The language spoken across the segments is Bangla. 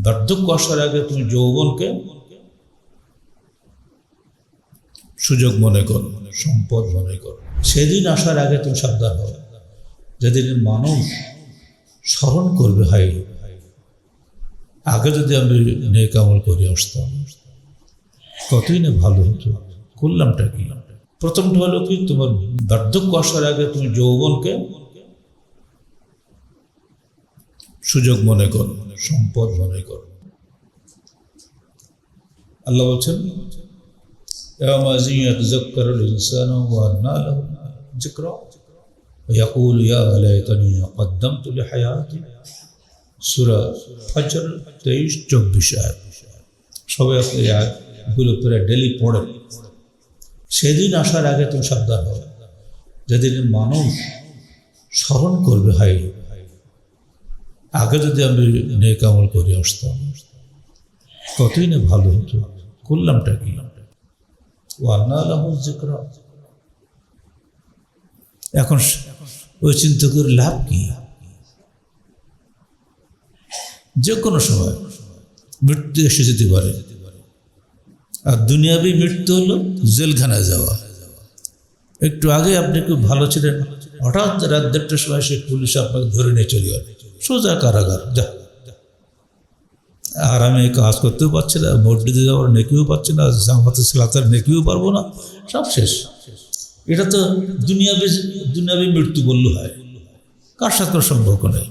বার্ধক্য আসার আগে তুমি যৌবনকে সুযোগ মনে করো, সম্পদ মনে করো। সেদিন আসার আগে তুমি সাবধান হও, যেদিন মানুষ স্মরণ করবে, হাই আগে যদি আমি নেক আমল করে আসতাম কতই না ভালো হতো, করলামটা কি। প্রথমটা হলো কি, তোমার বার্ধক্য আসার আগে তুমি যৌবনকে সুযোগ মনে করো, সম্পদ মনে করো। আল্লাহ বলছেন সূরা ফজর 23-24 আয়াত। সবাই আপনি আয়াতগুলো পুরো ডেলি পড়েন। সেদিন আসার আগে তুমি সাবধান হও, যেদিন মানুষ স্মরণ করবে, হাই আগে যদি আমি নেক আমল করে আসতাম কতই না ভালো হতো, করলামটা কি। এখন ওই চিন্তা করে লাভ কি? যে কোনো সময় মৃত্যু এসে যেতে পারে। আর দুনিয়াবি মৃত্যু হলো জেলখানায় যাওয়া। একটু আগে আপনি খুব ভালো ছিলেন, হঠাৎ রাত 1:30টার সময় সে পুলিশ আপনাকে ধরে নিয়ে চলে গেল, সোজা কারাগার। যা, আর আমি কাজ করতেও পারছি না, মসজিদে যাওয়ার নেকিও পাচ্ছি না, জামাতে সালাতের নেকিও পারবো না, সব শেষ। এটা তো দুনিয়াবি মৃত্যু বললে হয়, কার সাথে কোনো সম্পর্ক নেই।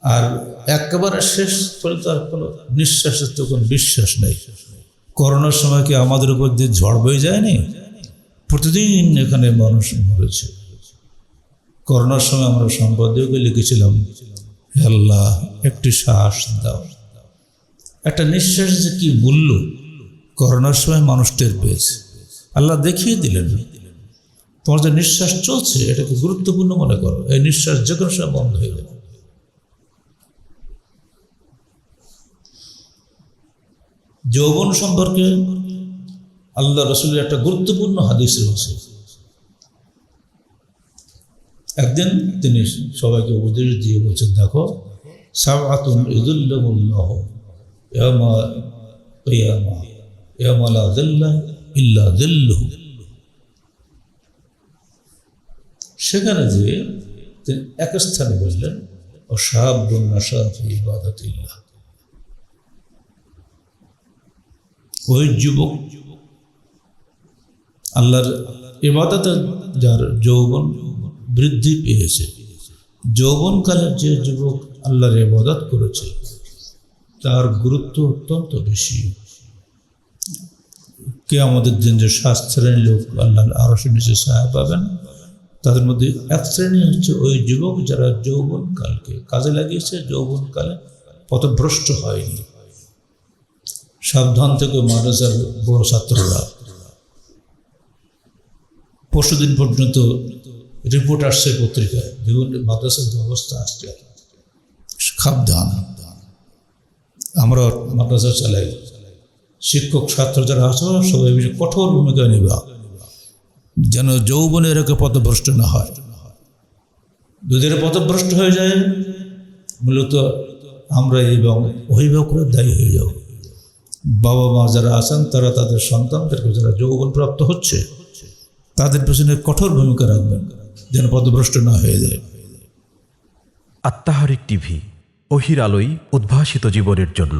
আর একেবারে শেষ ফলে তার কোনো নিঃশ্বাসের তো কোনো বিশ্বাস নেই। করোনার সময় কি আমাদের উপর দিয়ে ঝড় বয়ে যায়নি? প্রতিদিন এখানে মানুষ মরেছে। করোনার সময় আমরা সম্পাদককে লিখেছিলাম, আল্লাহ একটি শ্বাস দাও। একটা নিঃশ্বাস যে কি মূল্য করোনার সময় মানুষ টের পেয়েছে। আল্লাহ দেখিয়ে দিলেন, তোমার যে নিঃশ্বাস চলছে এটাকে গুরুত্বপূর্ণ মনে করো। এই নিঃশ্বাস যে কোনো সময় বন্ধ হয়ে যাবে। যৌবন সম্পর্কে আল্লাহ রসুলের একটা গুরুত্বপূর্ণ হাদিস রয়েছে। একদিন তিনি সবাইকে উপদেশ দিয়ে বলছেন, দেখো সাবআতুন ইযুল্লুহুল্লাহু ইয়াওমা কিয়ামা ইয়াওমা লা যিল্লা ইল্লা যিল্লুহু। সেখানে যে তিনি এক স্থানে বললেন, ও শাবুন নাশা ফি ইবাদাতিল্লাহ, ওই যুবক আল্লাহর ইবাদতে যার যৌবন বৃদ্ধি পেয়েছে, যৌবনকালের যে যুবক আল্লাহর ইবাদত করেছে তার গুরুত্ব অত্যন্ত বেশি। কিয়ামতের দিন যে 7 শ্রেণীর লোক আল্লাহর আরশের নিচে ছায়া পাবেন, তাদের মধ্যে এক শ্রেণী হচ্ছে ওই যুবক যারা যৌবনকালকে কাজে লাগিয়েছে, যৌবনকালে পথভ্রষ্ট হয়নি। সাবধান থেকে মাদ্রাসার বড় ছাত্ররা, পরশুদিন পর্যন্ত রিপোর্ট আসছে পত্রিকায়, বিভিন্ন মাদ্রাসার অবস্থা আসছে। সাবধান, আমরা মাদ্রাসা চালাই, শিক্ষক ছাত্র যারা আছে সবাই কঠোর ভূমিকা নেবা, যেন যৌবনে এরকম পথভ্রষ্ট না হয়। যদি এরা পথভ্রষ্ট হয়ে যায়, মূলত আমরা এবং অভিভাবকরা দায়ী হয়ে যাব। বাবা মা যারা আছেন তারা তাদের সন্তানদেরকে, যারা যৌবন প্রাপ্ত হচ্ছে তাদের পেছনে কঠোর ভূমিকা রাখবেন, যেন পথভ্রষ্ট না হয়ে যায়। আত্মাহারিক টিভি, ওহির আলোয় উদ্ভাসিত জীবনের জন্য।